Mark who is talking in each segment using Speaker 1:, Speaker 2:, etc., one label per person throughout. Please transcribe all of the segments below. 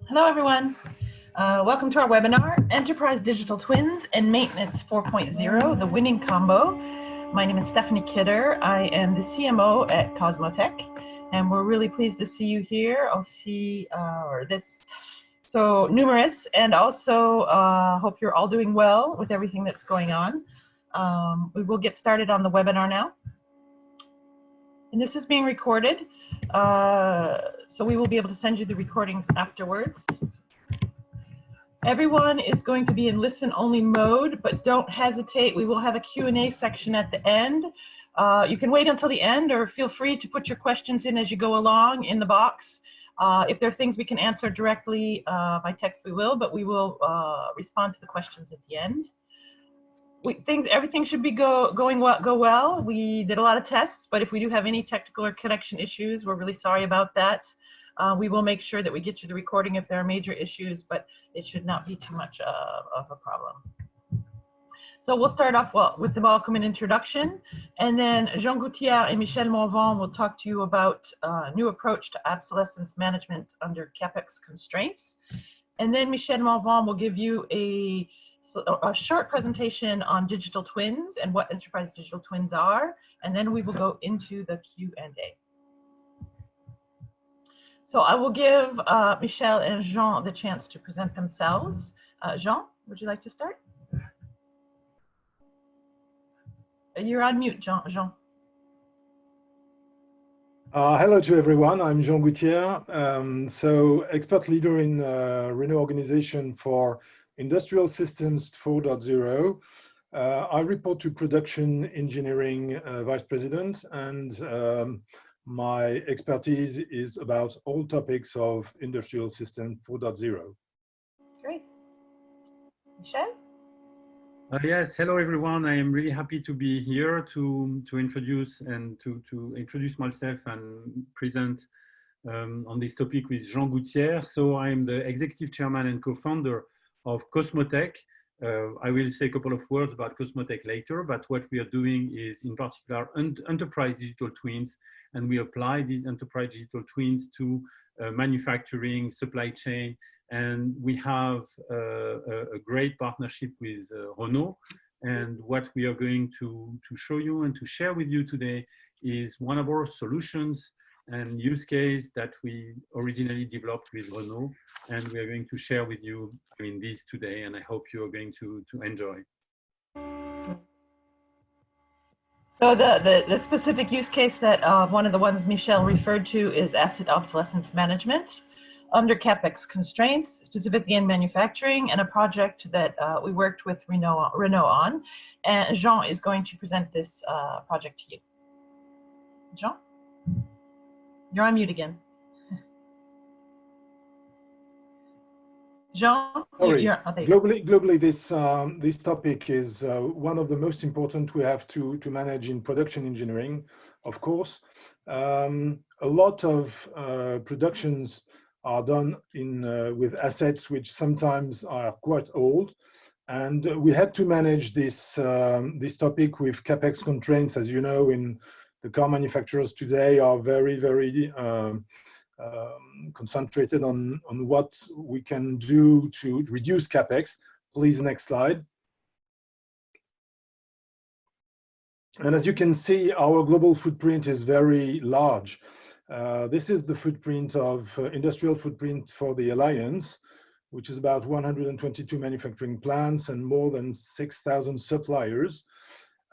Speaker 1: Hello, everyone. Welcome to our webinar, Enterprise Digital Twins and Maintenance 4.0, the winning combo. My name is Stephanie Kidder. I am the CMO at Cosmo Tech, and we're really pleased to see you here. I'll see, so numerous, and also hope you're all doing well with everything that's going on. We will get started on the webinar now. And this is being recorded, so we will be able to send you the recordings afterwards. Everyone is going to be in listen-only mode, but don't hesitate. We will have a Q&A section at the end. You can wait until the end, or feel free to put your questions in as you go along in the box. If there are things we can answer directly by text, we will, but we will respond to the questions at the end. Everything should be go well. We did a lot of tests, but if we do have any technical or connection issues, we're really sorry about that. We will make sure that we get you the recording if there are major issues, but it should not be too much of a problem. So we'll start off with the welcome and introduction, and then Jean Goutierre and Michel Morvan will talk to you about a new approach to obsolescence management under Capex constraints. And then Michel Morvan will give you a short presentation on digital twins and what enterprise digital twins are, and then we will go into the Q&A. So I will give Michel and Jean the chance to present themselves. Jean, would you like to start? You're on mute, Jean.
Speaker 2: Hello to everyone, I'm Jean Goutierre, so expert leader in Renault organization for Industrial Systems 4.0. I report to Production Engineering Vice President, and my expertise is about all topics of Industrial System 4.0.
Speaker 1: Great. Michel?
Speaker 3: Yes, hello everyone. I am really happy to be here to introduce myself and present on this topic with Jean Goutierre. So I'm the executive chairman and co-founder of Cosmo Tech. I will say a couple of words about Cosmo Tech later, but what we are doing is in particular enterprise digital twins, and we apply these enterprise digital twins to manufacturing, supply chain, and we have a great partnership with Renault. And what we are going to show you and to share with you today is one of our solutions and use case that we originally developed with Renault, and we are going to share with you this today, and I hope you are going to enjoy.
Speaker 1: So the specific use case that one of the ones Michel referred to is asset obsolescence management under Capex constraints, specifically in manufacturing, and a project that we worked with Renault on. And Jean is going to present this project to you. Jean? You're on mute again. Jean?
Speaker 2: Sorry. Globally, this topic is one of the most important we have to manage in production engineering, of course. A lot of productions are done with assets which sometimes are quite old, and we had to manage this topic with Capex constraints. As you know, in the car manufacturers today are very concentrated on what we can do to reduce Capex. Please, next slide. And as you can see, our global footprint is very large. This is the footprint of industrial footprint for the Alliance, which is about 122 manufacturing plants and more than 6,000 suppliers.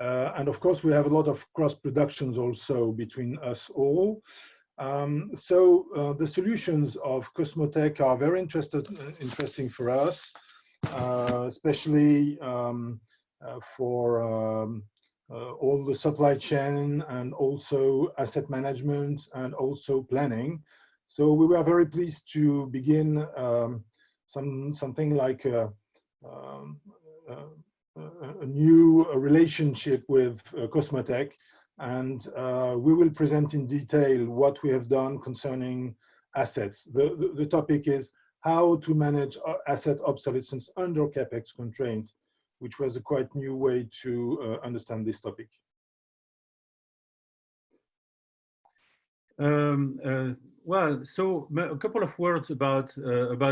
Speaker 2: And of course, we have a lot of cross productions also between us all. So the solutions of Cosmo Tech are very interesting for us, especially for all the supply chain and also asset management and also planning. So we were very pleased to begin something like a new relationship with Cosmo Tech, and we will present in detail what we have done concerning assets. The topic is how to manage asset obsolescence under Capex constraints, which was a quite new way to understand this topic.
Speaker 3: Well, so a couple of words about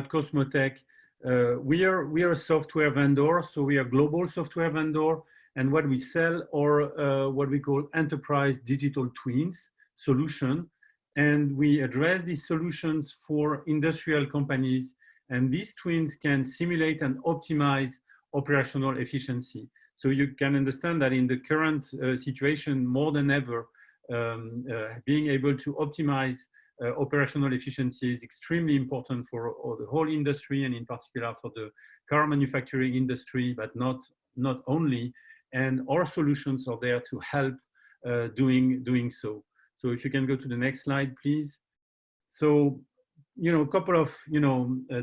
Speaker 3: Cosmo Tech. We are a software vendor, so we are a global software vendor, and what we sell are what we call enterprise digital twins solution, and we address these solutions for industrial companies, and these twins can simulate and optimize operational efficiency. So you can understand that in the current situation, more than ever, being able to optimize operational efficiency is extremely important for the whole industry, and in particular for the car manufacturing industry, but not only. And our solutions are there to help doing so. So if you can go to the next slide, please. So, a couple of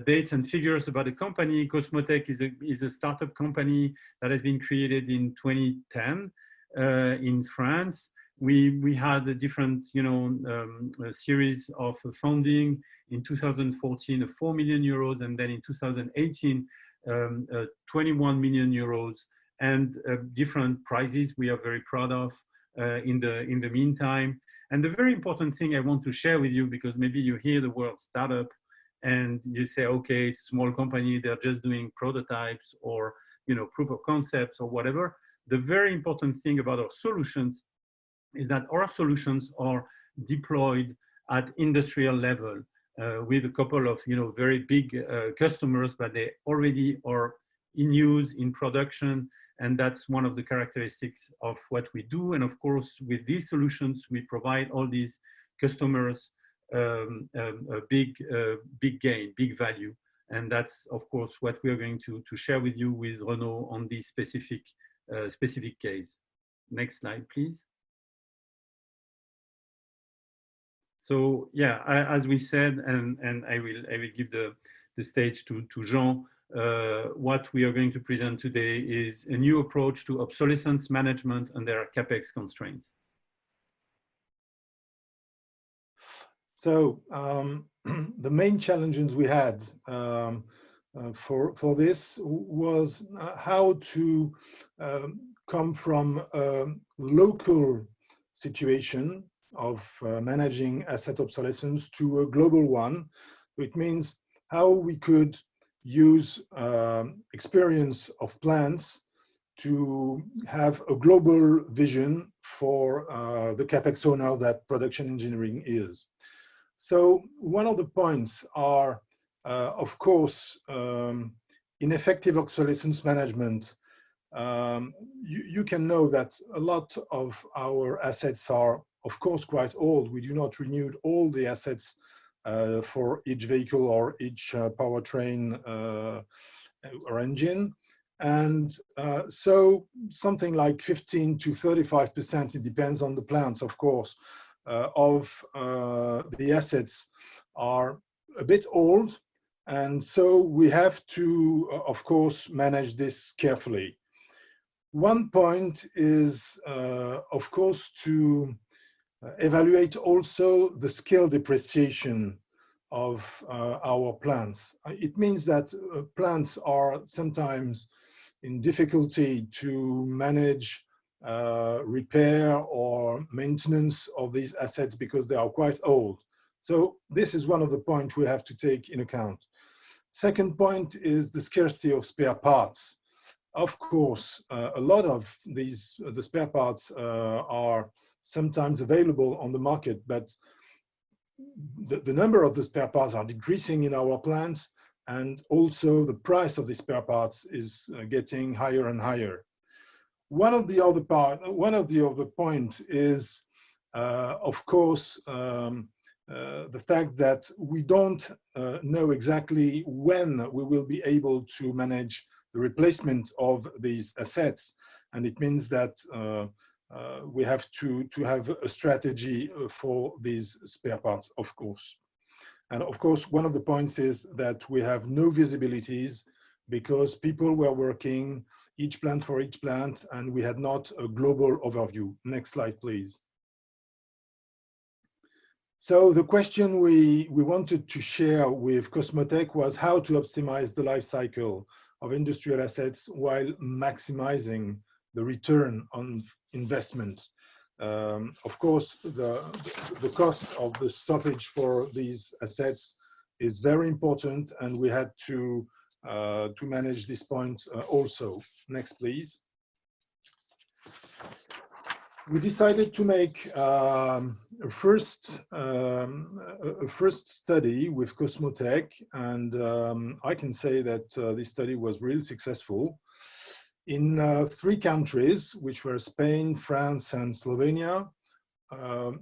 Speaker 3: dates and figures about the company. Cosmo Tech is a startup company that has been created in 2010 in France. We had a different a series of funding in 2014 of 4 million euros, and then in 2018 21 million euros, and different prizes we are very proud of in the meantime. And the very important thing I want to share with you, because maybe you hear the word startup and you say, okay, it's a small company, they're just doing prototypes or proof of concepts or whatever. The very important thing about our solutions is that our solutions are deployed at industrial level with a couple of very big customers, but they already are in use, in production, and that's one of the characteristics of what we do. And of course, with these solutions, we provide all these customers a big gain, big value, and that's of course what we are going to share with you with Renault on this specific case. Next slide, please. So yeah, as we said, and I will give the stage to Jean. What we are going to present today is a new approach to obsolescence management under Capex constraints.
Speaker 2: So the main challenges we had for this was how to come from a local situation of managing asset obsolescence to a global one. It means how we could use experience of plants to have a global vision for the Capex owner that production engineering is. So one of the points are, of course, ineffective obsolescence management. You can know that a lot of our assets are, of course, quite old. We do not renew all the assets for each vehicle or each powertrain or engine. And so something like 15 to 35%, it depends on the plants, of course, of the assets are a bit old. And so we have to, of course, manage this carefully. One point is, of course, to evaluate also the scale depreciation of our plants. It means that plants are sometimes in difficulty to manage repair or maintenance of these assets because they are quite old. So this is one of the points we have to take in account. Second point is the scarcity of spare parts. Of course, a lot of the spare parts are sometimes available on the market, but the number of the spare parts are decreasing in our plants, and also the price of the spare parts is getting higher and higher. One of the other points is, of course, the fact that we don't know exactly when we will be able to manage the replacement of these assets, and it means that we have to have a strategy for these spare parts, of course. And of course, one of the points is that we have no visibilities because people were working each plant for each plant, and we had not a global overview. Next slide, please. So the question we wanted to share with Cosmo Tech was how to optimize the life cycle of industrial assets while maximizing the return on investment. Of course, the cost of the stoppage for these assets is very important, and we had to manage this point also. Next, please. We decided to make a first study with Cosmo Tech, and I can say that this study was really successful. In 3 countries, which were Spain, France, and Slovenia,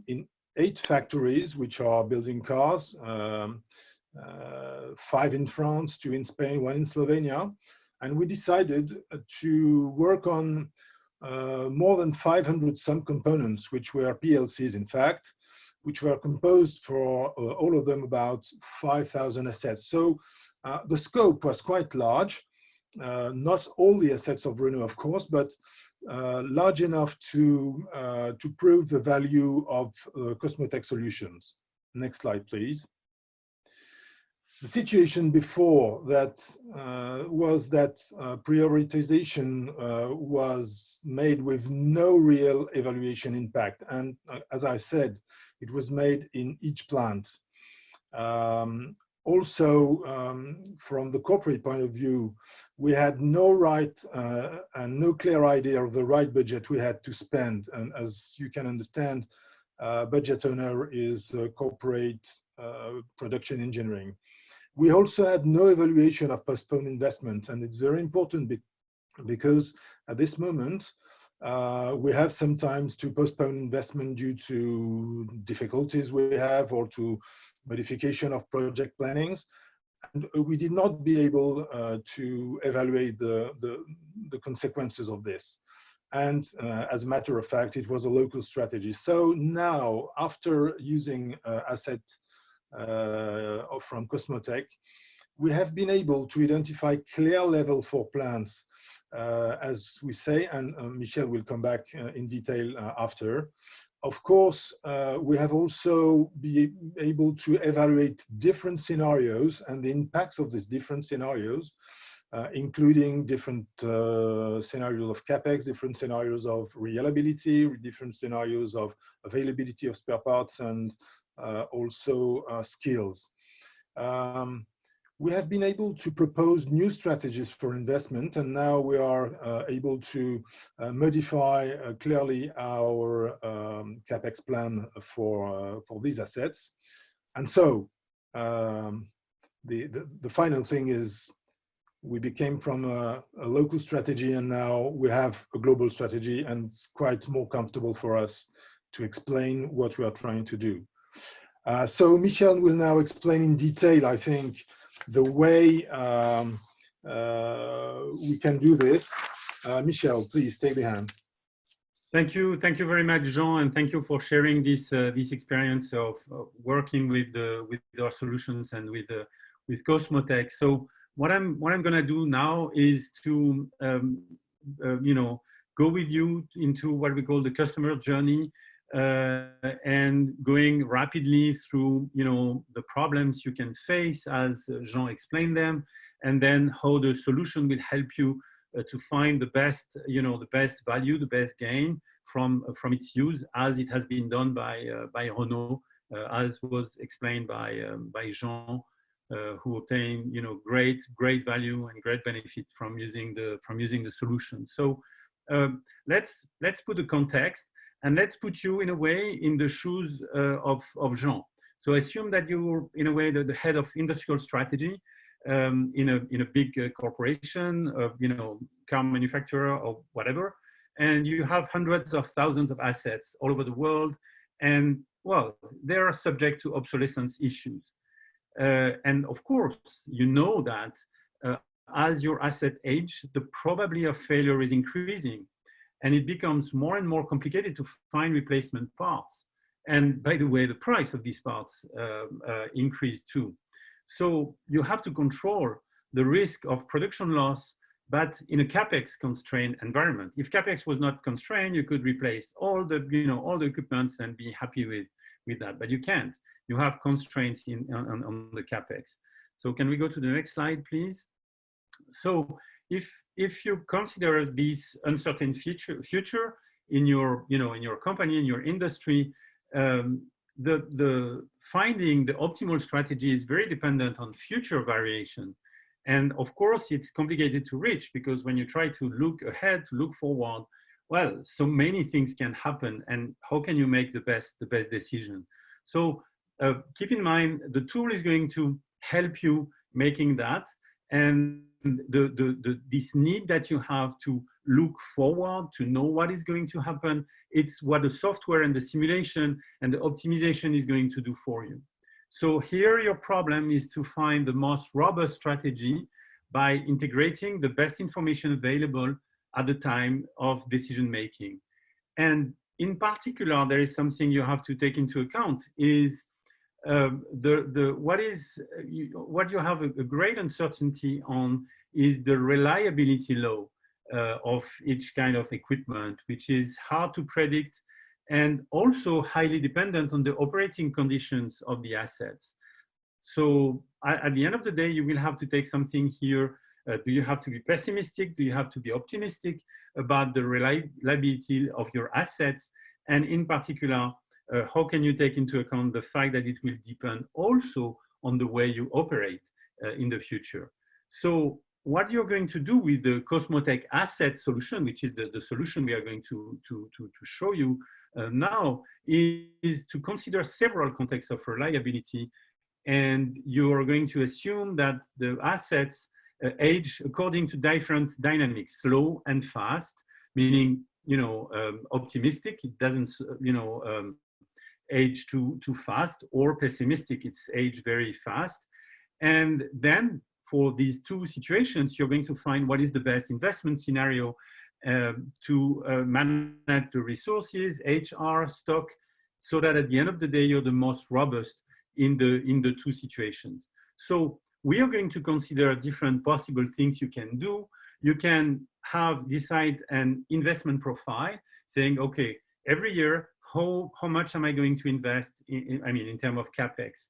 Speaker 2: in 8 factories, which are building cars, 5 in France, 2 in Spain, 1 in Slovenia. And we decided to work on more than 500 sub-components, which were PLCs, in fact, which were composed for all of them about 5,000 assets. So the scope was quite large. Not all the assets of Renault, of course, but large enough to prove the value of Cosmo Tech solutions. Next slide, please. The situation before that was that prioritization was made with no real evaluation impact. And as I said, it was made in each plant. Also, from the corporate point of view, we had no right and no clear idea of the right budget we had to spend. And as you can understand, budget owner is corporate production engineering. We also had no evaluation of postponed investment, and it's very important because at this moment, we have sometimes to postpone investment due to difficulties we have or to modification of project plannings. And we did not be able to evaluate the consequences of this. And as a matter of fact, it was a local strategy. So now, after using asset from Cosmo Tech, we have been able to identify clear levels for plans, as we say, and Michel will come back in detail after. Of course, we have also been able to evaluate different scenarios and the impacts of these different scenarios, including different scenarios of Capex, different scenarios of reliability, different scenarios of availability of spare parts, and also skills. We have been able to propose new strategies for investment, and now we are able to modify clearly our Capex plan for these assets. And so the final thing is we became from a local strategy, and now we have a global strategy, and it's quite more comfortable for us to explain what we are trying to do. So Michel will now explain in detail, I think, the way we can do this. Michel, please take the hand.
Speaker 3: Thank you very much, Jean, and thank you for sharing this experience of working with our solutions and with Cosmo Tech. So what I'm going to do now is to go with you into what we call the customer journey. And going rapidly through, the problems you can face as Jean explained them, and then how the solution will help you to find the best, the best value, the best gain from its use, as it has been done by Renault, as was explained by Jean, who obtained, great value and great benefit from using the solution. So let's put the context. And let's put you in a way in the shoes of Jean. So assume that you're in a way the head of industrial strategy in a big corporation, car manufacturer or whatever, and you have hundreds of thousands of assets all over the world, and well, they are subject to obsolescence issues. And of course, you know that as your asset age, the probability of failure is increasing. And it becomes more and more complicated to find replacement parts. And by the way, the price of these parts increase too. So you have to control the risk of production loss, but in a Capex constrained environment. If Capex was not constrained, you could replace all the equipments and be happy with that, but you can't. You have constraints on the Capex. So can we go to the next slide, please? So if you consider this uncertain future, in your, in your company, in your industry, the finding the optimal strategy is very dependent on future variation. And of course, it's complicated to reach, because when you try to look ahead, to look forward, well, so many things can happen, and how can you make the best decision? So keep in mind, the tool is going to help you making that, and this need that you have to look forward, to know what is going to happen, it's what the software and the simulation and the optimization is going to do for you. So here your problem is to find the most robust strategy by integrating the best information available at the time of decision making. And in particular, there is something you have to take into account is what you have a great uncertainty on is the reliability law of each kind of equipment, which is hard to predict and also highly dependent on the operating conditions of the assets. So at the end of the day, you will have to take something here. Do you have to be pessimistic? Do you have to be optimistic about the reliability of your assets? And in particular, how can you take into account the fact that it will depend also on the way you operate in the future? So what you're going to do with the Cosmo Tech Asset solution, which is the solution we are going to show you now, is to consider several contexts of reliability. And you are going to assume that the assets age according to different dynamics, slow and fast, meaning, optimistic, it doesn't, age too fast, or pessimistic, it's age very fast. And then for these two situations, you're going to find what is the best investment scenario to manage the resources, HR, stock, so that at the end of the day, you're the most robust in the two situations. So we are going to consider different possible things you can do. You can decide an investment profile, saying, okay, every year, how much am I going to invest in terms of Capex?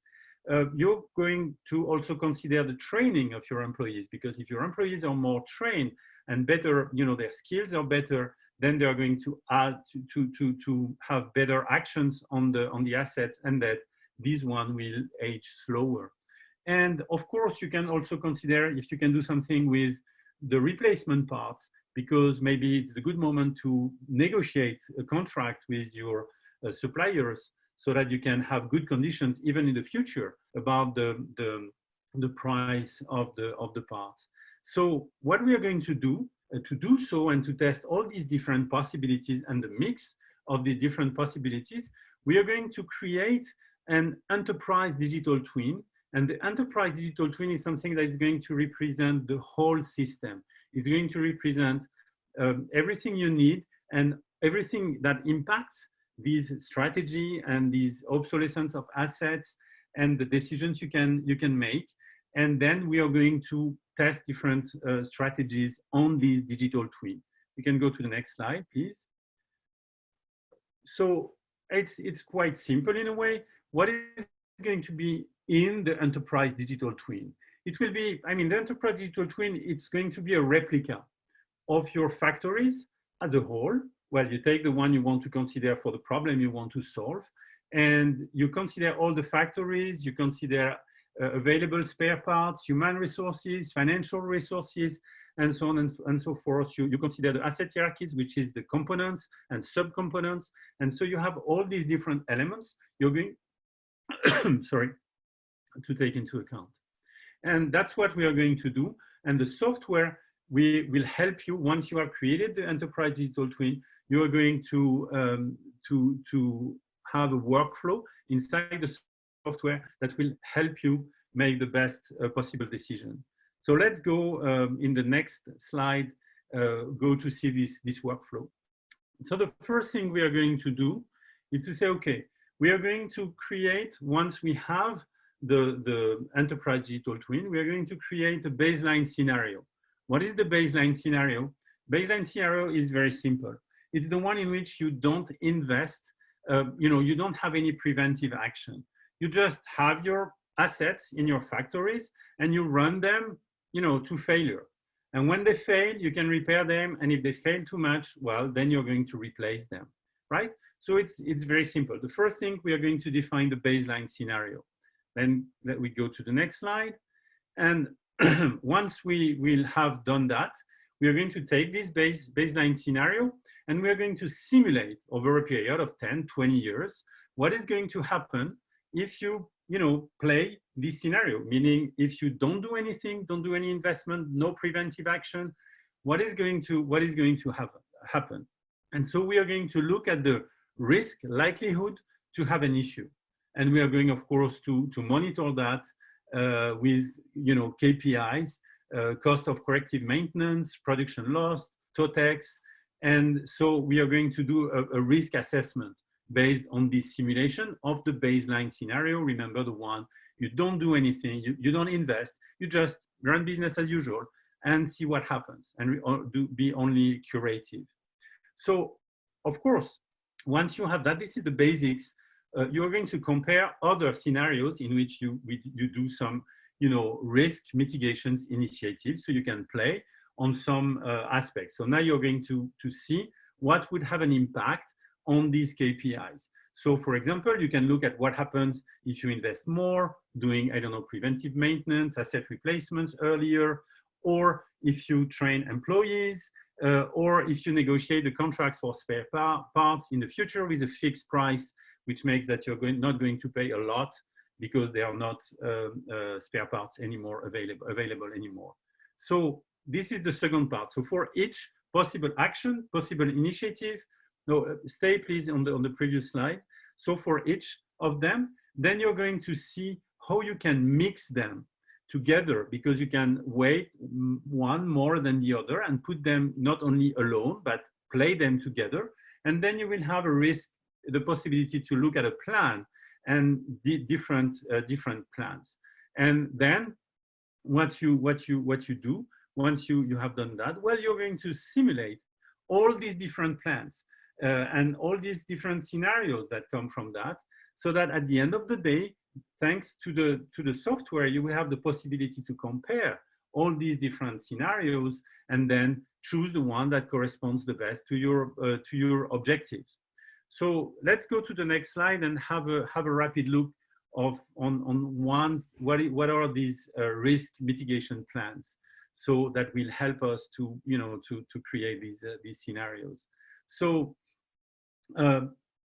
Speaker 3: You're going to also consider the training of your employees, because if your employees are more trained and better, their skills are better, then they are going to add to have better actions on the assets, and that this one will age slower. And of course, you can also consider if you can do something with the replacement parts, because maybe it's a good moment to negotiate a contract with your suppliers so that you can have good conditions even in the future about the price of the parts. So what we are going to do so and to test all these different possibilities and the mix of these different possibilities, we are going to create an enterprise digital twin. And the enterprise digital twin is something that is going to represent the whole system. It's going to represent everything you need and everything that impacts this strategy and these obsolescence of assets and the decisions you can make. And then we are going to test different strategies on this digital twin. You can go to the next slide, please. So it's quite simple in a way. What is going to be in the enterprise digital twin? It will be, the enterprise digital twin, it's going to be a replica of your factories as a whole. Well, you take the one you want to consider for the problem you want to solve, and you consider all the factories, you consider available spare parts, human resources, financial resources, and so on and so forth. You consider the asset hierarchies, which is the components and subcomponents. And so you have all these different elements you're going, sorry, to take into account. And that's what we are going to do. And the software will help you. Once you have created the enterprise digital twin, you are going to have a workflow inside the software that will help you make the best possible decision. So let's go in the next slide, go to see this workflow. So the first thing we are going to do is to say, okay, we are going to create, once we have the enterprise digital twin, we are going to create a baseline scenario. What is the baseline scenario? Baseline scenario is very simple. It's the one in which you don't invest, you don't have any preventive action. You just have your assets in your factories and you run them, to failure. And when they fail, you can repair them. And if they fail too much, well, then you're going to replace them, right? So it's very simple. The first thing, we are going to define the baseline scenario. Then let we go to the next slide. And once we will have done that, we are going to take this baseline scenario and we are going to simulate over a period of 10, 20 years, what is going to happen if you play this scenario, meaning if you don't do anything, don't do any investment, no preventive action, what is going to happen? And so we are going to look at the risk likelihood to have an issue. And we are going, of course, to monitor that with KPIs, cost of corrective maintenance, production loss, TOTEX. And so we are going to do a risk assessment based on this simulation of the baseline scenario. Remember the one, you don't do anything, you don't invest, you just run business as usual and see what happens and be only curative. So, of course, once you have that, this is the basics. You're going to compare other scenarios in which you do some, risk mitigations initiatives, so you can play on some aspects. So now you're going to see what would have an impact on these KPIs. So, for example, you can look at what happens if you invest more, doing, I don't know, preventive maintenance, asset replacements earlier, or if you train employees, or if you negotiate the contracts for spare parts in the future with a fixed price, which makes that you're not going to pay a lot because they are not spare parts anymore available anymore. So this is the second part. So for each possible action, possible initiative, no, stay please on the previous slide. So for each of them, then you're going to see how you can mix them together, because you can weight one more than the other and put them not only alone, but play them together. And then you will have the possibility to look at a plan and the different plans. And then what you do once you have done that, well, you're going to simulate all these different plans and all these different scenarios that come from that, so that at the end of the day, thanks to the software, you will have the possibility to compare all these different scenarios and then choose the one that corresponds the best to your objectives. So let's go to the next slide and have a rapid look on what are these risk mitigation plans, so that will help us to create these scenarios. So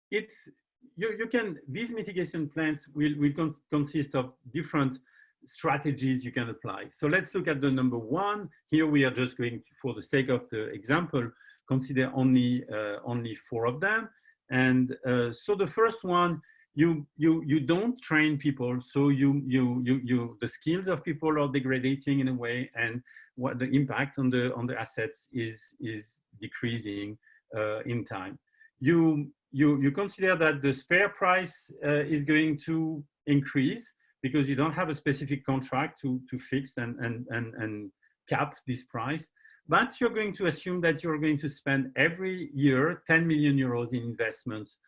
Speaker 3: these mitigation plans will consist of different strategies you can apply. So let's look at the number one. Here we are just going to, for the sake of the example, consider only 4 of them. And so the first one, you don't train people, so the skills of people are degrading in a way, and what the impact on the assets is decreasing in time. You consider that the spare price is going to increase because you don't have a specific contract to fix and cap this price. But you're going to assume that you're going to spend every year 10 million euros in investments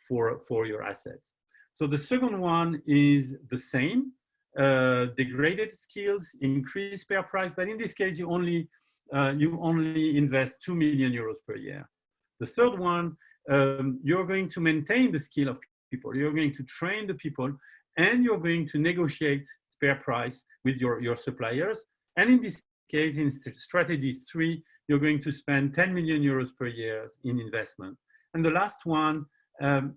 Speaker 3: for your assets. So the second one is the same, degraded skills, increased spare price, but in this case you only invest 2 million euros per year. The third one, you're going to maintain the skill of people, you're going to train the people, and you're going to negotiate spare price with your suppliers. And in this case, in strategy 3, you're going to spend 10 million euros per year in investment. And the last one,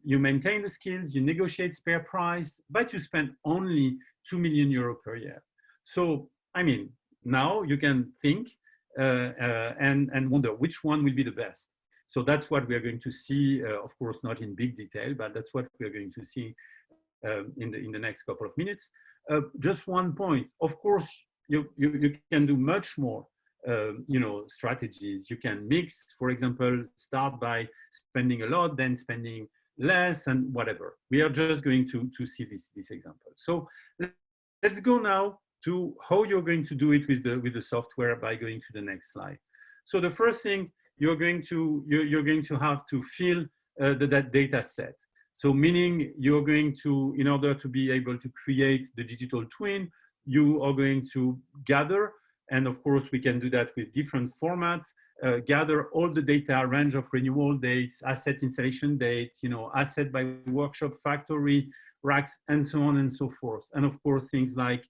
Speaker 3: you maintain the skills, you negotiate spare price, but you spend only 2 million euros per year. So, I mean, now you can think and wonder which one will be the best. So that's what we are going to see, of course, not in big detail, but that's what we are going to see in the next couple of minutes. Just one point, of course, you can do much more, strategies. You can mix, for example, start by spending a lot, then spending less, and whatever. We are just going to see this example. So let's go now to how you're going to do it with the software by going to the next slide. So the first thing, you're going to have to fill that data set. So meaning you're going to, in order to be able to create the digital twin, you are going to gather And of course, we can do that with different formats, gather all the data, range of renewal dates, asset installation dates, asset by workshop, factory, racks, and so on and so forth. And of course, things like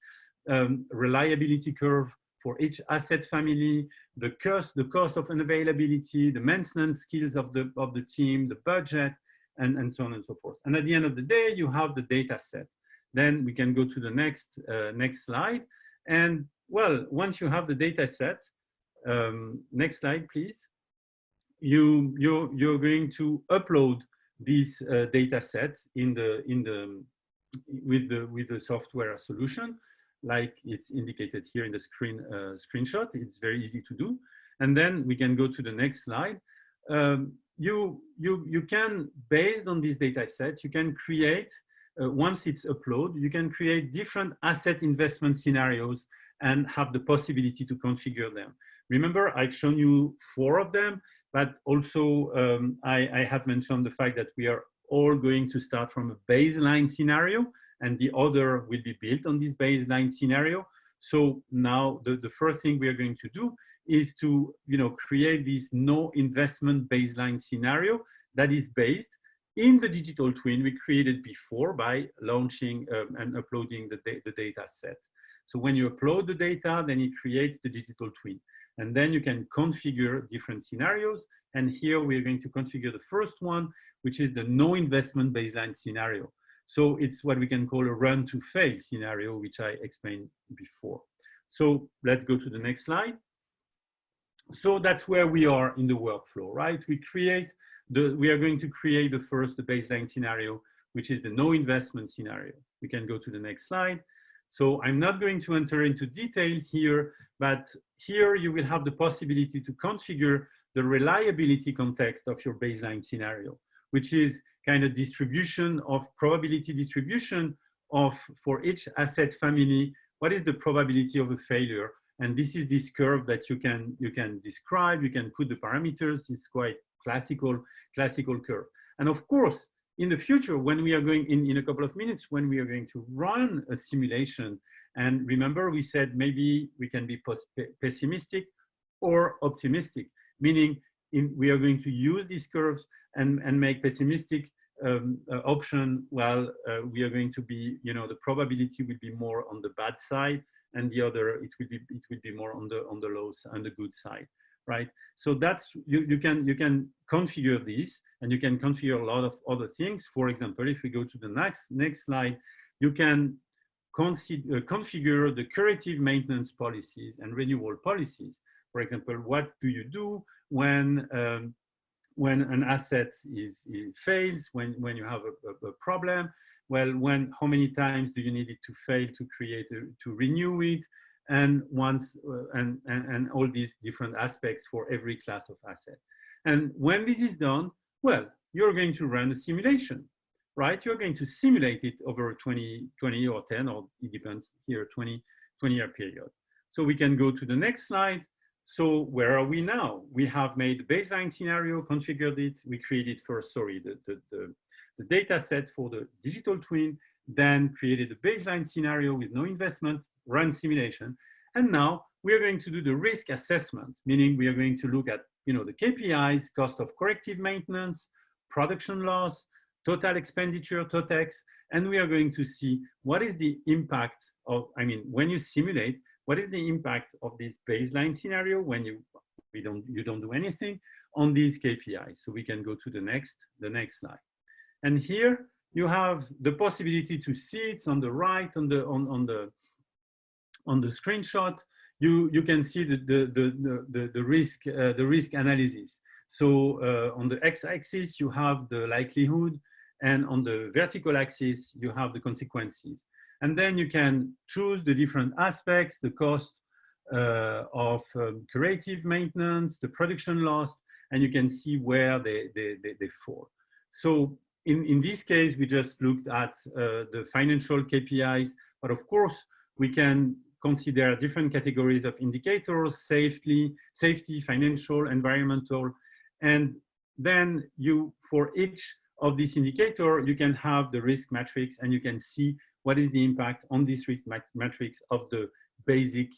Speaker 3: reliability curve for each asset family, the cost of unavailability, the maintenance skills of the team, the budget, and so on and so forth. And at the end of the day, you have the data set. Then we can go to the next slide. And well, once you have the data set, next slide, please. You're going to upload this data set with the software solution, like it's indicated here in the screenshot. It's very easy to do. And then we can go to the next slide. You can, based on this data set, you can create, once it's uploaded, you can create different asset investment scenarios and have the possibility to configure them. Remember, I've shown you 4 of them, but also I have mentioned the fact that we are all going to start from a baseline scenario, and the other will be built on this baseline scenario. So now the first thing we are going to do is to create this no investment baseline scenario that is based in the digital twin we created before by launching and uploading the data set. So when you upload the data, then it creates the digital twin. And then you can configure different scenarios. And here we're going to configure the first one, which is the no investment baseline scenario. So it's what we can call a run to fail scenario, which I explained before. So let's go to the next slide. So that's where we are in the workflow, right? We are going to create the baseline scenario, which is the no investment scenario. We can go to the next slide. So I'm not going to enter into detail here, but here you will have the possibility to configure the reliability context of your baseline scenario, which is kind of distribution of probability distribution for each asset family. What is the probability of a failure? And this is this curve that you can describe. You can put the parameters. It's quite classical curve. And of course, in the future, when we are going in a couple of minutes, when we are going to run a simulation, and remember we said maybe we can be pessimistic or optimistic, meaning we are going to use these curves and make pessimistic option. Well, we are going to be, the probability will be more on the bad side, and the other it will be more on the low side, on the good side, right? So that's you can configure this, and you can configure a lot of other things. For example, if we go to the next slide, you can configure the curative maintenance policies and renewal policies. For example, what do you do when an asset fails, when you have a problem? Well, how many times do you need it to fail to renew it? And and all these different aspects for every class of asset. And when this is done, well, you're going to run a simulation, right? You're going to simulate it over a 20 or 10, or it depends here, 20-year period. So we can go to the next slide. So where are we now? We have made the baseline scenario, configured it. We created first, the data set for the digital twin, then created a baseline scenario with no investment, run simulation. And now we are going to do the risk assessment, meaning we are going to look at, the KPIs, cost of corrective maintenance, production loss, total expenditure, TOTEX, and we are going to see what is the impact of, when you simulate, what is the impact of this baseline scenario when you don't do anything on these KPIs. So we can go to the next slide. And here you have the possibility to see it on the right, on the screenshot. You can see the risk analysis. So on the x-axis you have the likelihood, and on the vertical axis you have the consequences. And then you can choose the different aspects, the cost of curative maintenance, the production loss, and you can see where they fall. So in this case, we just looked at the financial KPIs, but of course, we can consider different categories of indicators: safety, financial, environmental, and then for each of these indicators, you can have the risk matrix, and you can see what is the impact on this risk matrix of the basic,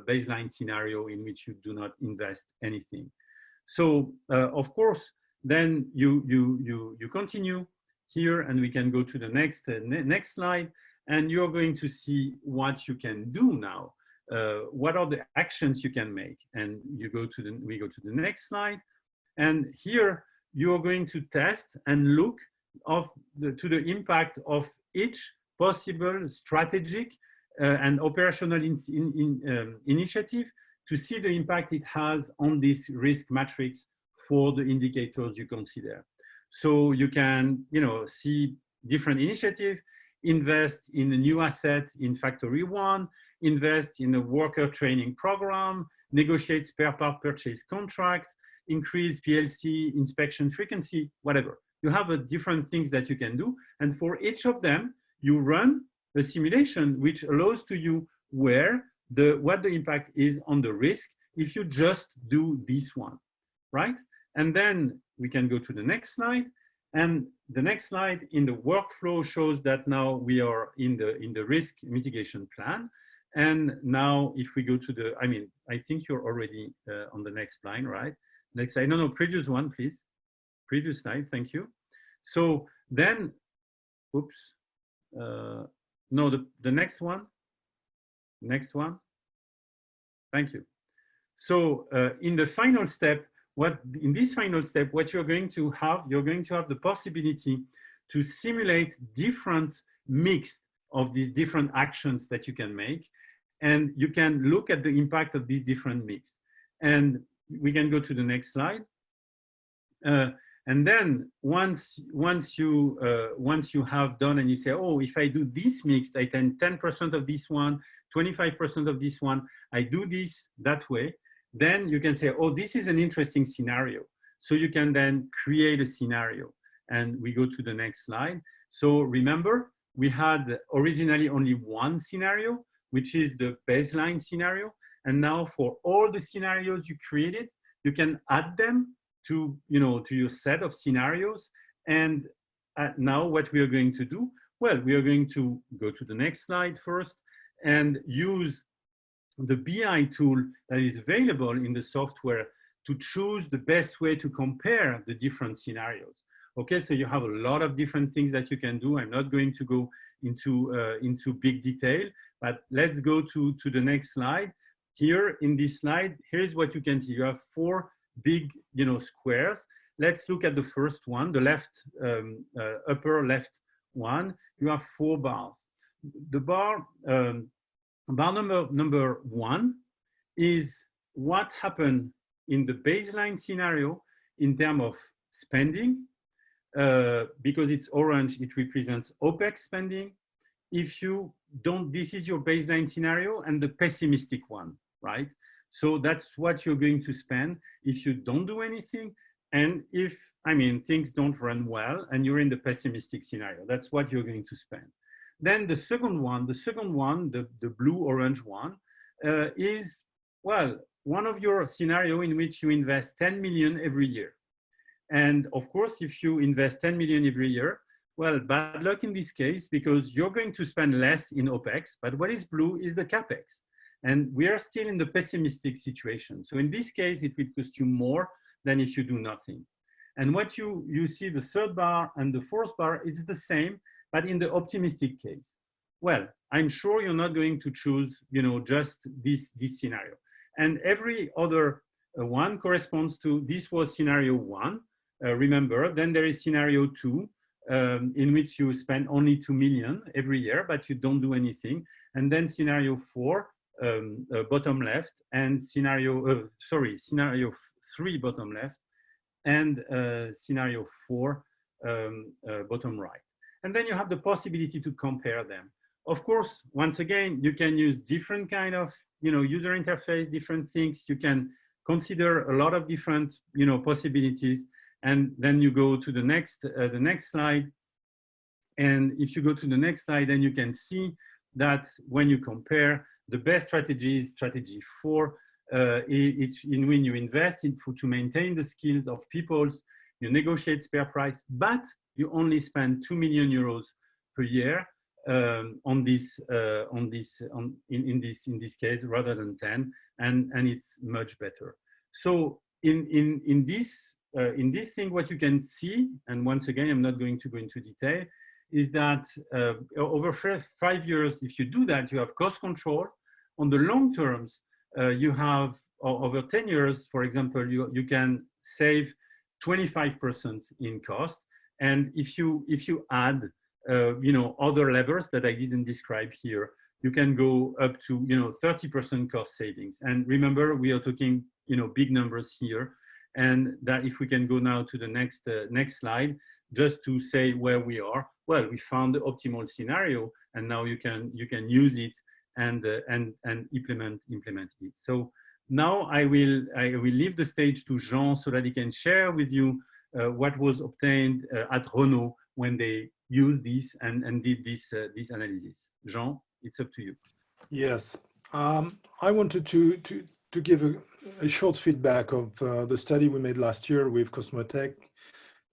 Speaker 3: baseline scenario in which you do not invest anything. So of course, then you continue here, and we can go to the next slide, and you're going to see what you can do now. What are the actions you can make? And we go to the next slide, and here you're going to test and look to the impact of each possible strategic and operational initiative to see the impact it has on this risk matrix for the indicators you consider. So you can, see different initiatives, invest in a new asset in factory one, invest in a worker training program, negotiate spare part purchase contracts, increase PLC inspection frequency, whatever. You have different things that you can do. And for each of them, you run a simulation which allows to you what the impact is on the risk if you just do this one, right? And then we can go to the next slide. And the next slide in the workflow shows that now we are in the risk mitigation plan. And now if we go to I think you're already on the next line, right? Next slide, no, previous one, please. Previous slide, thank you. So then, oops, no, the next one. Next one. Thank you. So in the final step, what you're going to have the possibility to simulate different mix of these different actions that you can make, and you can look at the impact of these different mix. And we can go to the next slide. And then once you have done and you say, oh, if I do this mix, I take 10% of this one, 25% of this one, I do this that way, then you can say, oh, this is an interesting scenario. So you can then create a scenario. And we go to the next slide. So remember, we had originally only one scenario, which is the baseline scenario. And now for all the scenarios you created, you can add them to your set of scenarios. And now what we are going to do, well, we are going to go to the next slide first and use the BI tool that is available in the software to choose the best way to compare the different scenarios. Okay, so you have a lot of different things that you can do. I'm not going to go into big detail, but let's go to the next slide. Here in this slide, here's what you can see. You have four big squares. Let's look at the first one, the left, upper left one. You have four bars. The bar number one is what happened in the baseline scenario in terms of spending. Because it's orange, it represents OPEX spending. If you don't, this is your baseline scenario and the pessimistic one, right? So that's what you're going to spend if you don't do anything. And if, things don't run well and you're in the pessimistic scenario, that's what you're going to spend. Then the second one, the blue-orange one, is, well, one of your scenario in which you invest 10 million every year. And of course, if you invest 10 million every year, well, bad luck in this case, because you're going to spend less in OPEX, but what is blue is the Capex. And we are still in the pessimistic situation. So in this case, it will cost you more than if you do nothing. And what you see, the third bar and the fourth bar, it's the same, but in the optimistic case. Well, I'm sure you're not going to choose, just this scenario. And every other one corresponds to, this was scenario one. Remember, then there is scenario two, in which you spend only 2 million every year, but you don't do anything. And then scenario four, bottom left, and scenario three, bottom left, and scenario four, bottom right. And then you have the possibility to compare them. Of course, once again, you can use different kind of, user interface, different things. You can consider a lot of different, possibilities. And then you go to the next slide. And if you go to the next slide, then you can see that when you compare, the best strategy is strategy 4, in when you invest to maintain the skills of peoples, you negotiate spare price, but you only spend 2 million euros per year. in this case rather than 10, and it's much better. So in this thing, what you can see, and once again, I'm not going to go into detail, is that over 5 years, if you do that, you have cost control. On the long terms, you have over 10 years, for example, you can save 25% in cost. And if you add other levers that I didn't describe here, you can go up to 30% cost savings. And remember, we are talking big numbers here. And that if we can go now to the next slide, just to say where we are. Well, we found the optimal scenario, and now you can use it and implement it. So now I will leave the stage to Jean so that he can share with you what was obtained at Renault when they used this and did this analysis. Jean, it's up to you.
Speaker 2: Yes, I wanted to give a short feedback of the study we made last year with Cosmo Tech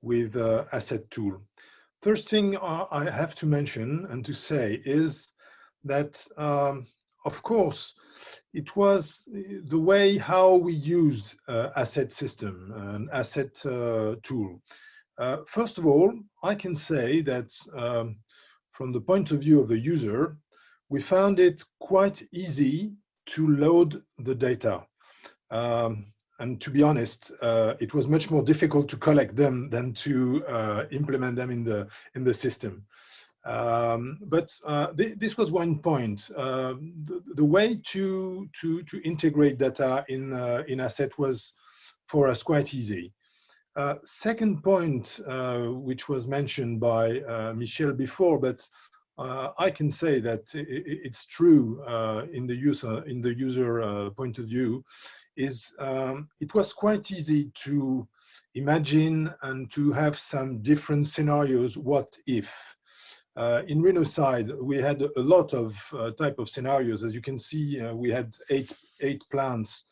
Speaker 2: with Asset tool. First thing I have to mention and to say is that, of course, it was the way how we used Asset system and Asset tool. First of all, I can say that from the point of view of the user, we found it quite easy to load the data. And to be honest, it was much more difficult to collect them than to implement them in the system. But this was one point. The way to integrate data in Asset was for us quite easy. Second point, which was mentioned by Michel before, but I can say that it's true in the user point of view, is it was quite easy to imagine and to have some different scenarios. What if? In Renault side, we had a lot of type of scenarios. As you can see, we had eight plants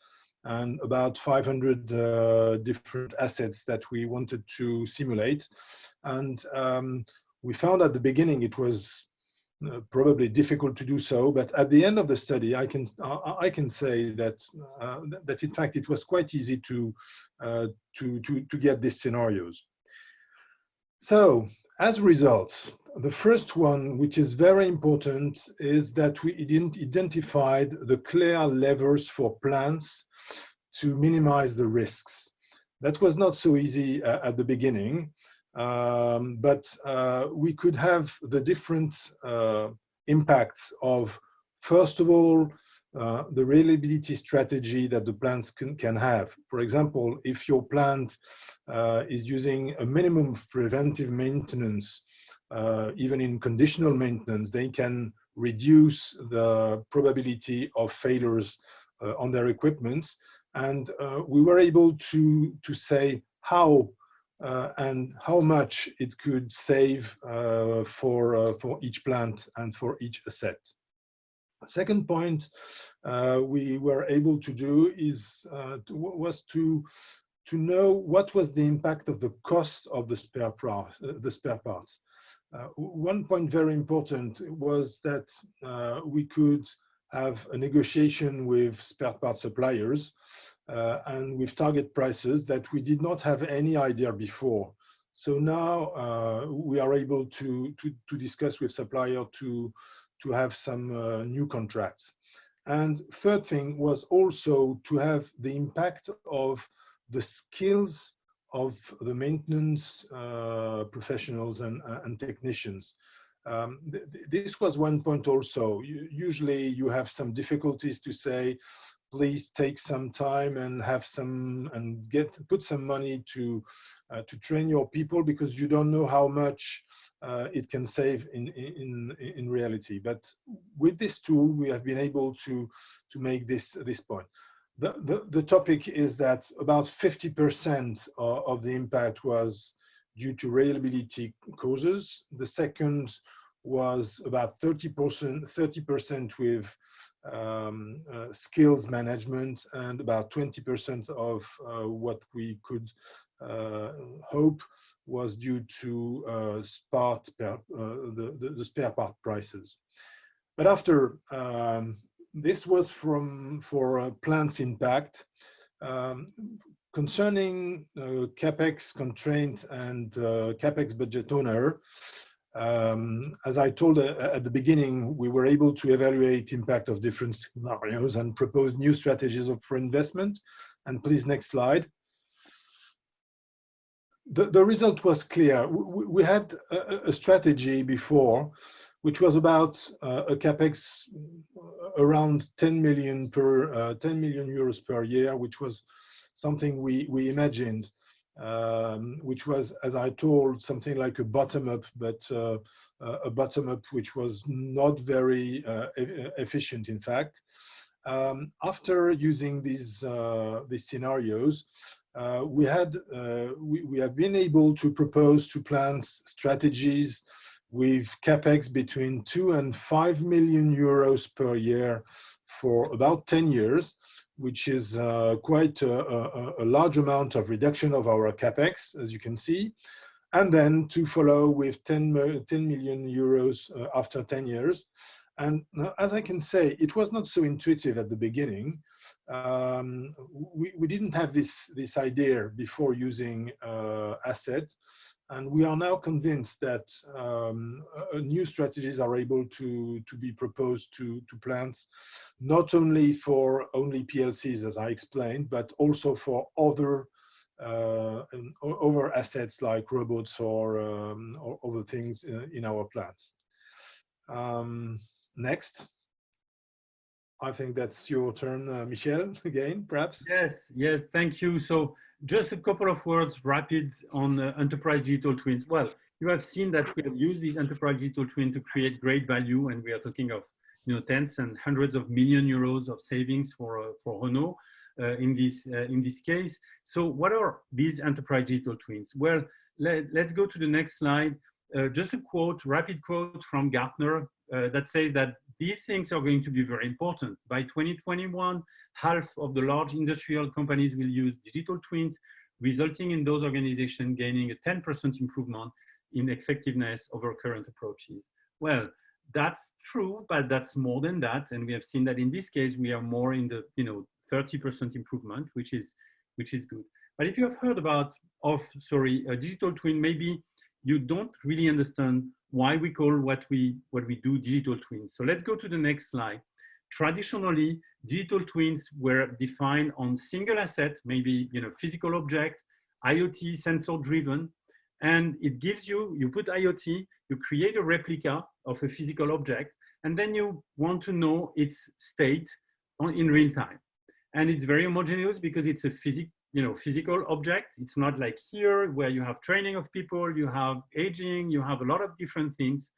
Speaker 2: and about 500 different assets that we wanted to simulate. And we found at the beginning it was probably difficult to do so, but at the end of the study, I can say that that in fact it was quite easy to get these scenarios. So as results, the first one, which is very important, is that we identified the clear levers for plants to minimize the risks. That was not so easy at the beginning. But we could have the different impacts of, first of all, the reliability strategy that the plants can have. For example, if your plant is using a minimum of preventive maintenance, even in conditional maintenance, they can reduce the probability of failures on their equipment. And we were able to say how and how much it could save for each plant and for each asset. Second point we were able to do was to know what was the impact of the cost of the spare parts. One point very important was that we could have a negotiation with spare parts suppliers and with target prices that we did not have any idea before. So now we are able to discuss with supplier to have some new contracts. And third thing was also to have the impact of the skills of the maintenance professionals and technicians. This was one point also. Usually you have some difficulties to say, please take some time and have some and put some money to train your people, because you don't know how much it can save in reality. But with this tool, we have been able to make this point. The topic is that about 50% of the impact was due to reliability causes. The second was about 30% with skills management, and about 20% of what we could hope was due to the spare part prices. But after, this was for plants impact. Concerning Capex constraint and Capex budget owner, as I told at the beginning, we were able to evaluate impact of different scenarios and propose new strategies for investment. And please, next slide. The result was clear. We had a strategy before, which was about a Capex around 10 million euros per year, which was something we imagined, which was, as I told, something like a bottom-up, but a bottom-up which was not very efficient, in fact. After using these scenarios, we have been able to propose to plants strategies with Capex between 2 and 5 million euros per year for about 10 years, which is quite a large amount of reduction of our Capex, as you can see, and then to follow with 10 million euros after 10 years. And as I can say, it was not so intuitive at the beginning. We didn't have this idea before using Asset, and we are now convinced that new strategies are able to be proposed to plants, not only for only PLCs, as I explained, but also for other assets like robots or other things in our plants. Next. I think that's your turn, Michel, again, perhaps.
Speaker 3: Yes, thank you. So just a couple of words rapid on enterprise digital twins. Well, you have seen that we have used these enterprise digital twin to create great value, and we are talking of tens and hundreds of million euros of savings for Renault in this case. So what are these enterprise digital twins? Well, let's go to the next slide. Just a rapid quote from Gartner that says that these things are going to be very important. By 2021, half of the large industrial companies will use digital twins, resulting in those organizations gaining a 10% improvement in effectiveness over current approaches. Well, that's true, but that's more than that. And we have seen that in this case, we are more in the 30% improvement, which is good. But if you have heard about a digital twin, maybe you don't really understand why we call what we do digital twins. So let's go to the next slide. Traditionally, digital twins were defined on single asset, maybe physical object, IoT, sensor driven, and it gives you put IoT, you create a replica of a physical object, and then you want to know its state in real time. And it's very homogeneous because it's a physical object. It's not like here where you have training of people, you have aging, you have a lot of different things.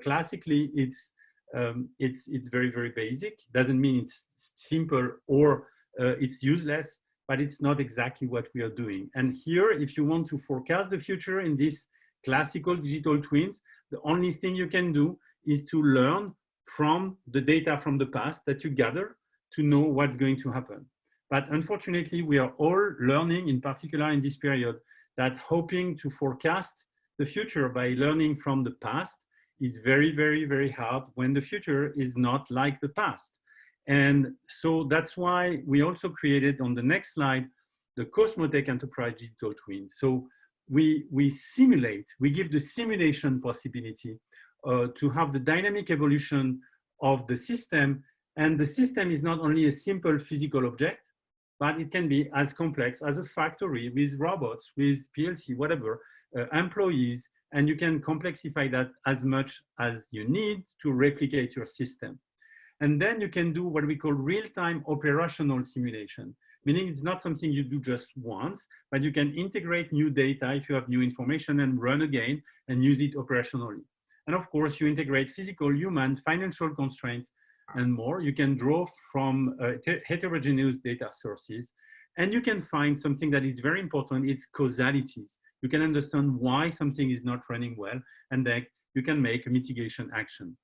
Speaker 3: Classically, it's very, very basic. Doesn't mean it's simple or it's useless, but it's not exactly what we are doing. And here, if you want to forecast the future in these classical digital twins, the only thing you can do is to learn from the data from the past that you gather to know what's going to happen. But unfortunately, we are all learning, in particular in this period, that hoping to forecast the future by learning from the past is very, very, very hard when the future is not like the past. And so that's why we also created on the next slide, the Cosmo Tech Enterprise Digital Twin. So we simulate, we give the simulation possibility to have the dynamic evolution of the system. And the system is not only a simple physical object, but it can be as complex as a factory with robots, with PLC, whatever, employees, and you can complexify that as much as you need to replicate your system. And then you can do what we call real-time operational simulation, meaning it's not something you do just once, but you can integrate new data if you have new information and run again and use it operationally. And of course, you integrate physical, human, financial constraints, and more. You can draw from heterogeneous data sources, and you can find something that is very important. It's causalities. You can understand why something is not running well, and then you can make a mitigation action.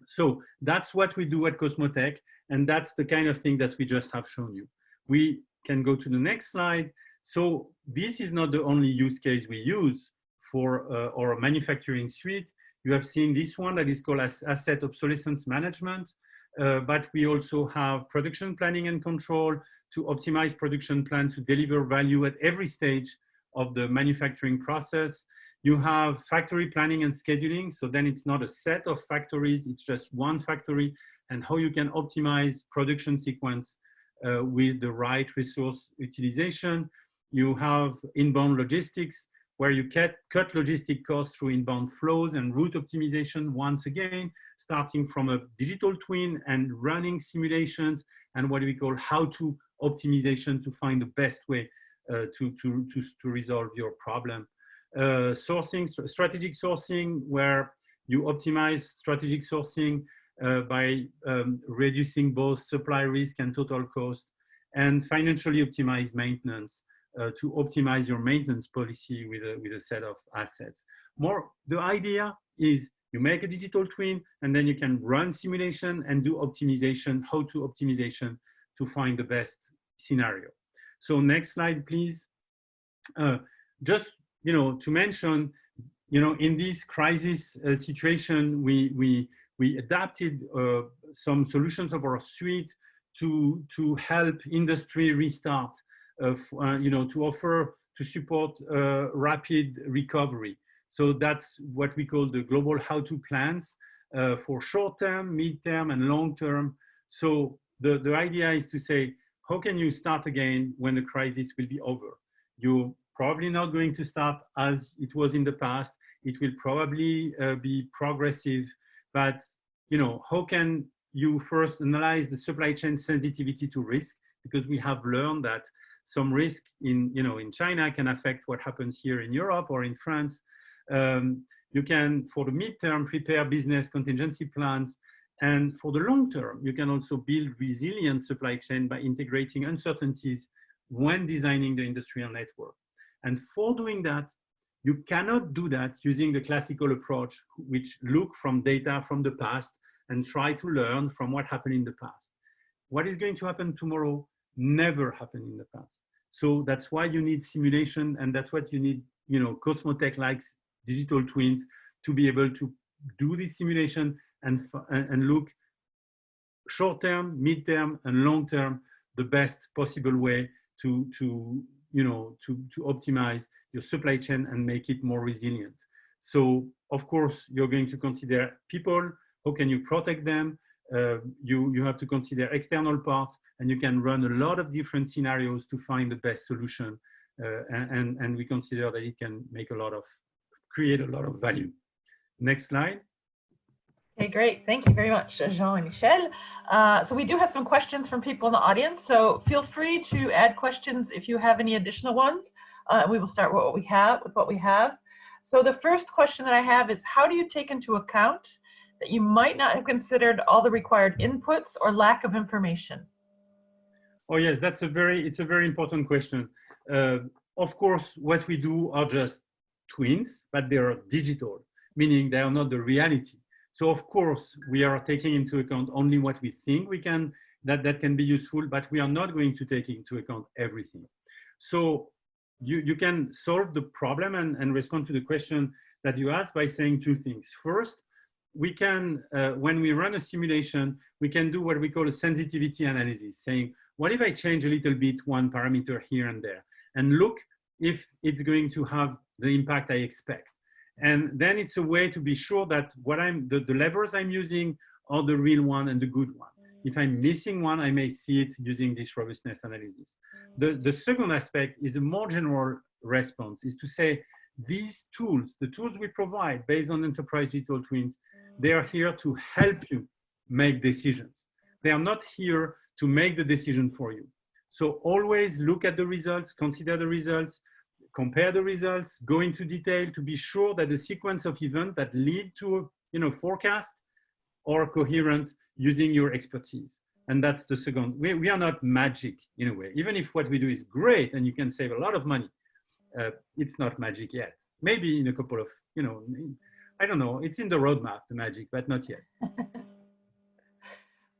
Speaker 3: So that's what we do at Cosmo Tech, and that's the kind of thing that we just have shown you. We can go to the next slide. So this is not the only use case we use for our manufacturing suite. You have seen this one that is called asset obsolescence management, but we also have production planning and control to optimize production plans to deliver value at every stage of the manufacturing process. You have factory planning and scheduling. So then it's not a set of factories, it's just one factory, and how you can optimize production sequence with the right resource utilization. You have inbound logistics, where you cut logistic costs through inbound flows and route optimization, once again, starting from a digital twin and running simulations and what we call how-to optimization to find the best way to resolve your problem. Sourcing, strategic sourcing, where you optimize strategic sourcing by reducing both supply risk and total cost, and financially optimized maintenance to optimize your maintenance policy with a set of assets. The idea is you make a digital twin and then you can run simulation and do optimization, how-to optimization to find the best scenario. So next slide, please. Just to mention, in this crisis situation, we adapted some solutions of our suite to help industry restart, to support rapid recovery. So that's what we call the global how-to plans for short-term, mid-term, and long-term. So the idea is to say, how can you start again when the crisis will be over? You're probably not going to start as it was in the past. It will probably be progressive, but how can you first analyze the supply chain sensitivity to risk? Because we have learned that some risk in China can affect what happens here in Europe or in France. You can, for the midterm, prepare business contingency plans. And for the long term, you can also build resilient supply chain by integrating uncertainties when designing the industrial network. And for doing that, you cannot do that using the classical approach, which look from data from the past and try to learn from what happened in the past. What is going to happen tomorrow never happened in the past. So that's why you need simulation, and that's what you need, Cosmo Tech likes digital twins to be able to do this simulation and look short-term, mid-term, and long-term, the best possible way to optimize your supply chain and make it more resilient. So, of course, you're going to consider people. How can you protect them? You have to consider external parts, and you can run a lot of different scenarios to find the best solution. And we consider that it can create a lot of value. Next slide.
Speaker 1: Okay, great. Thank you very much, Jean and Michel. So we do have some questions from people in the audience, so feel free to add questions if you have any additional ones. We will start with what we have. So the first question that I have is, how do you take into account that you might not have considered all the required inputs or lack of information?
Speaker 3: Oh yes, it's a very important question. Of course, what we do are just twins, but they are digital, meaning they are not the reality. So of course, we are taking into account only what we think that can be useful, but we are not going to take into account everything. So you can solve the problem and respond to the question that you asked by saying two things. First, we can, when we run a simulation, we can do what we call a sensitivity analysis, saying, what if I change a little bit one parameter here and there, and look if it's going to have the impact I expect. And then it's a way to be sure that the levers I'm using are the real one and the good one. If I'm missing one, I may see it using this robustness analysis. The second aspect is a more general response, is to say these tools, the tools we provide based on enterprise digital twins, they are here to help you make decisions. They are not here to make the decision for you. So always look at the results, consider the results, compare the results, go into detail to be sure that the sequence of events that lead to a forecast are coherent using your expertise. And that's the second. We are not magic in a way. Even if what we do is great and you can save a lot of money, it's not magic yet. Maybe in a couple of, I don't know, it's in the roadmap, the magic, but not yet.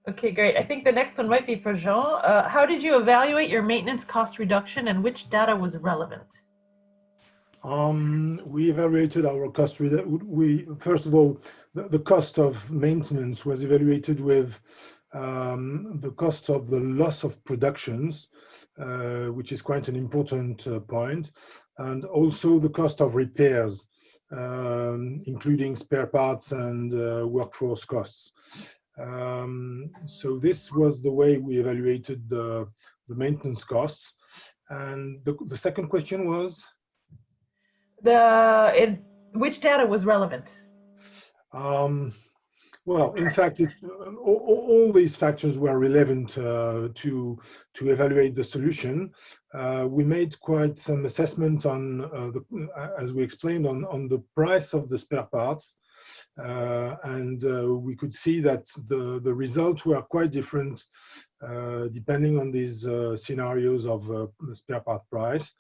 Speaker 1: Okay, great. I think the next one might be for Jean. How did you evaluate your maintenance cost reduction and which data was relevant?
Speaker 2: We evaluated our cost. First of all, the cost of maintenance was evaluated with the cost of the loss of productions, which is quite an important point, and also the cost of repairs, including spare parts and workforce costs. So this was the way we evaluated the maintenance costs. And the second question was?
Speaker 1: Which data was relevant?
Speaker 2: Well, in fact, all these factors were relevant to evaluate the solution. We made quite some assessment on, as we explained, on the price of the spare parts. And we could see that the results were quite different depending on these scenarios of spare part price.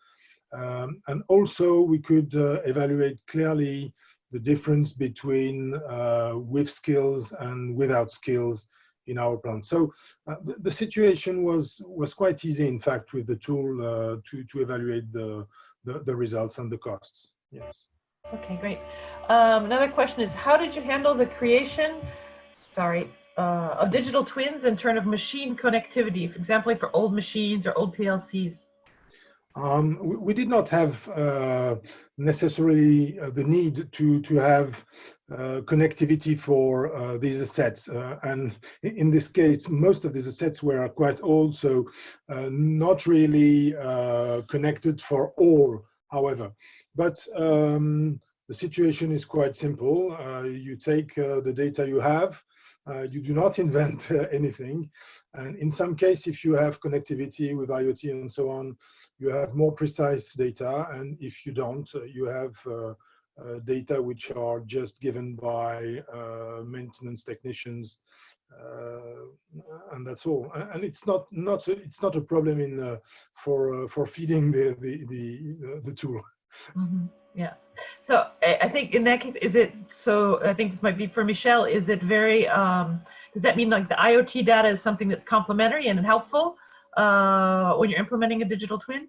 Speaker 2: And also we could evaluate clearly the difference between with skills and without skills in our plant. So the situation was quite easy, in fact, with the tool to evaluate the results and the costs. Yes.
Speaker 1: Okay, great. Another question is, how did you handle the creation, of digital twins in terms of machine connectivity, for example, for old machines or old PLCs?
Speaker 2: We did not have necessarily the need to have connectivity for these assets. And in this case, most of these assets were quite old, so not really connected for all, however. But the situation is quite simple. You take the data you have, you do not invent anything. And in some case, if you have connectivity with IoT and so on, you have more precise data. And if you don't, you have data which are just given by maintenance technicians, and that's all. And it's not a problem in for feeding the tool.
Speaker 1: Mm-hmm. Yeah. So I think in that case, is it so? I think this might be for Michel. Is it very? Does that mean like the IoT data is something that's complementary and helpful when you're implementing a digital twin?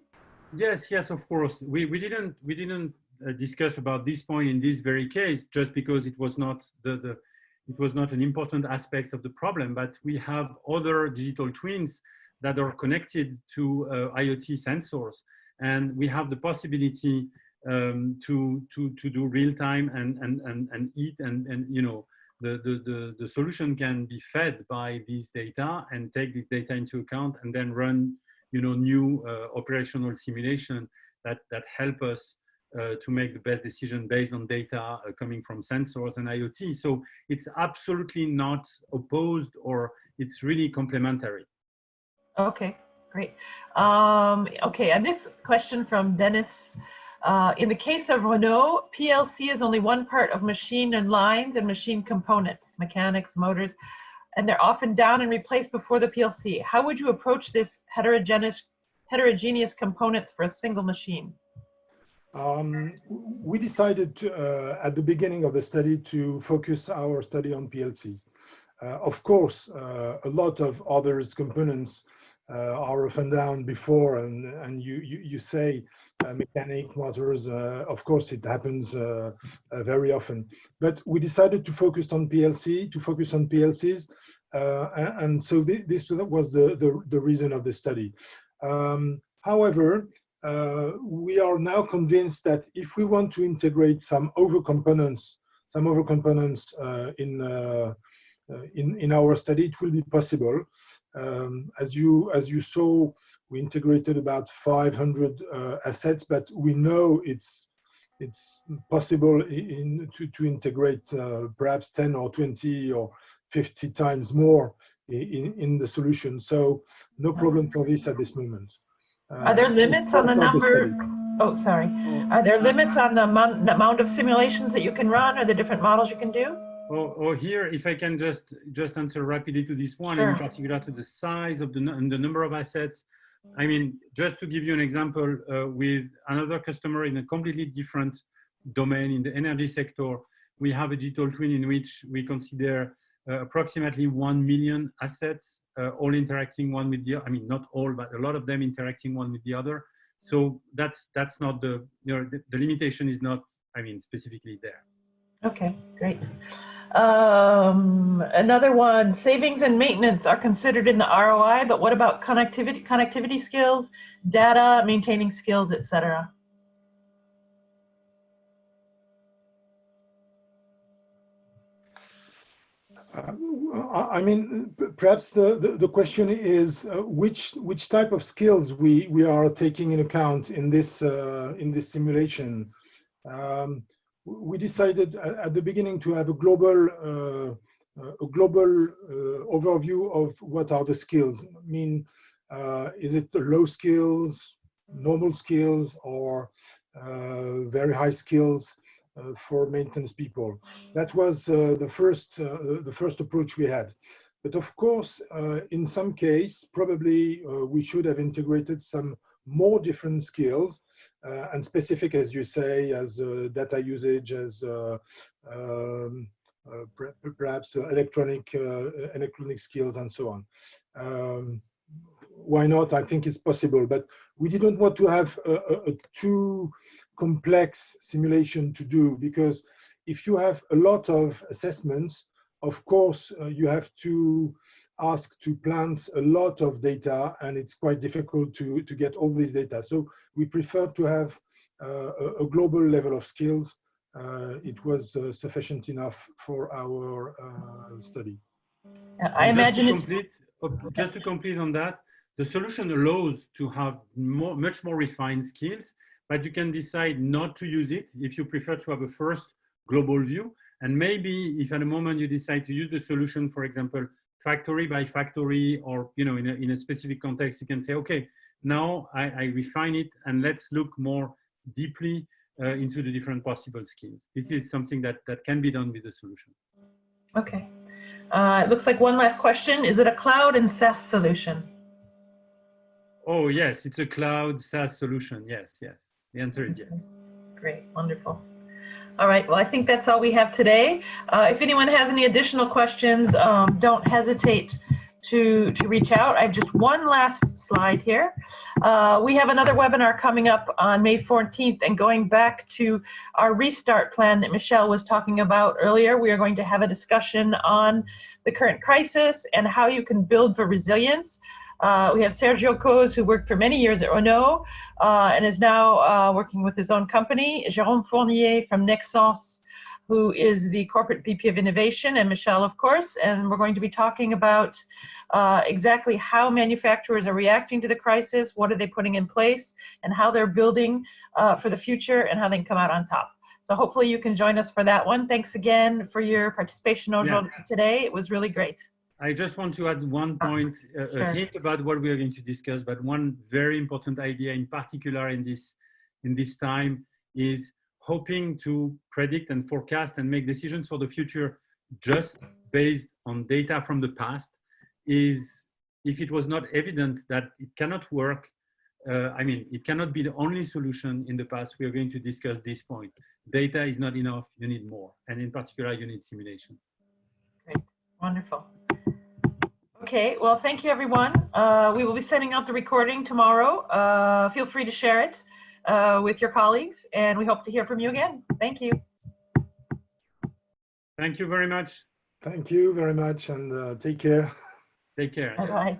Speaker 3: Yes, yes, of course. We didn't discuss about this point in this very case just because it was not it was not an important aspect of the problem. But we have other digital twins that are connected to IoT sensors, and we have the possibility to do real time and eat and you know the solution can be fed by these data and take the data into account and then run new operational simulation that help us to make the best decision based on data coming from sensors and IoT. So it's absolutely not opposed, or it's really complementary.
Speaker 1: Okay, great. Okay, and this question from Dennis. In the case of Renault, PLC is only one part of machine and lines and machine components, mechanics, motors, and they're often down and replaced before the PLC. How would you approach this heterogeneous components for a single machine?
Speaker 2: We decided at the beginning of the study to focus our study on PLCs. Of course, a lot of other components are up and down before, and you say mechanic, motors, of course it happens very often. But we decided to focus on PLCs, and so this was the reason of the study. However, we are now convinced that if we want to integrate some other components in our study, it will be possible. As you saw, we integrated about 500 assets, but we know it's possible to integrate perhaps 10 or 20 or 50 times more in the solution. So no problem for this at this moment.
Speaker 1: Are there limits on the number? Oh, sorry. Are there limits on the amount of simulations that you can run, or the different models you can do?
Speaker 3: Or here, if I can just answer rapidly to this one,
Speaker 1: Sure.
Speaker 3: In particular to the size of the number of assets. I mean, just to give you an example, with another customer in a completely different domain in the energy sector, we have a digital twin in which we consider approximately 1 million assets, all interacting one with the other. I mean, not all, but a lot of them interacting one with the other. So that's not the, the limitation is not, I mean, specifically there.
Speaker 1: Okay, great. Another one, savings and maintenance are considered in the ROI, but what about connectivity skills, data, maintaining skills, etc.?
Speaker 2: I mean, perhaps the question is which type of skills we are taking in account in this simulation. We decided at the beginning to have a global overview of what are the skills. I mean, is it the low skills, normal skills, or very high skills for maintenance people? That was the first approach we had. But of course, in some case, probably we should have integrated some more different skills and specific, as you say, as data usage, as perhaps electronic skills and so on. Why not? I think it's possible, but we didn't want to have a too complex simulation to do, because if you have a lot of assessments, of course, you have to ask to plants a lot of data, and it's quite difficult to get all these data. So we prefer to have a global level of skills. It was sufficient enough for our study.
Speaker 1: I imagine
Speaker 3: just to complete on that, the solution allows to have much more refined skills, but you can decide not to use it if you prefer to have a first global view. And maybe if at a moment you decide to use the solution, for example, factory by factory, or in a specific context, you can say, okay, now I refine it and let's look more deeply into the different possible skills. This is something that can be done with the solution.
Speaker 1: Okay. It looks like one last question. Is it a cloud and SaaS solution?
Speaker 3: Oh, yes, it's a cloud SaaS solution. Yes, yes. The answer is yes.
Speaker 1: Great, wonderful. All right, well, I think that's all we have today. If anyone has any additional questions, don't hesitate to reach out. I have just one last slide here. We have another webinar coming up on May 14th, and going back to our restart plan that Michel was talking about earlier, we are going to have a discussion on the current crisis and how you can build for resilience. We have Sergio Coz, who worked for many years at Renault and is now working with his own company, Jérôme Fournier from Nexence, who is the corporate VP of innovation, and Michel, of course. And we're going to be talking about exactly how manufacturers are reacting to the crisis, what are they putting in place, and how they're building for the future and how they can come out on top. So hopefully you can join us for that one. Thanks again for your participation today. It was really great.
Speaker 3: I just want to add one point, a hint about what we are going to discuss, but one very important idea in particular in this time is hoping to predict and forecast and make decisions for the future just based on data from the past. Is if it was not evident that it cannot work, I mean, it cannot be the only solution in the past, we are going to discuss this point. Data is not enough, you need more. And in particular, you need simulation.
Speaker 1: Great, wonderful. Okay, well, thank you, everyone. We will be sending out the recording tomorrow. Feel free to share it with your colleagues, and we hope to hear from you again. Thank you.
Speaker 3: Thank you very much.
Speaker 2: Thank you very much, and take care.
Speaker 3: Take care.
Speaker 1: Bye-bye.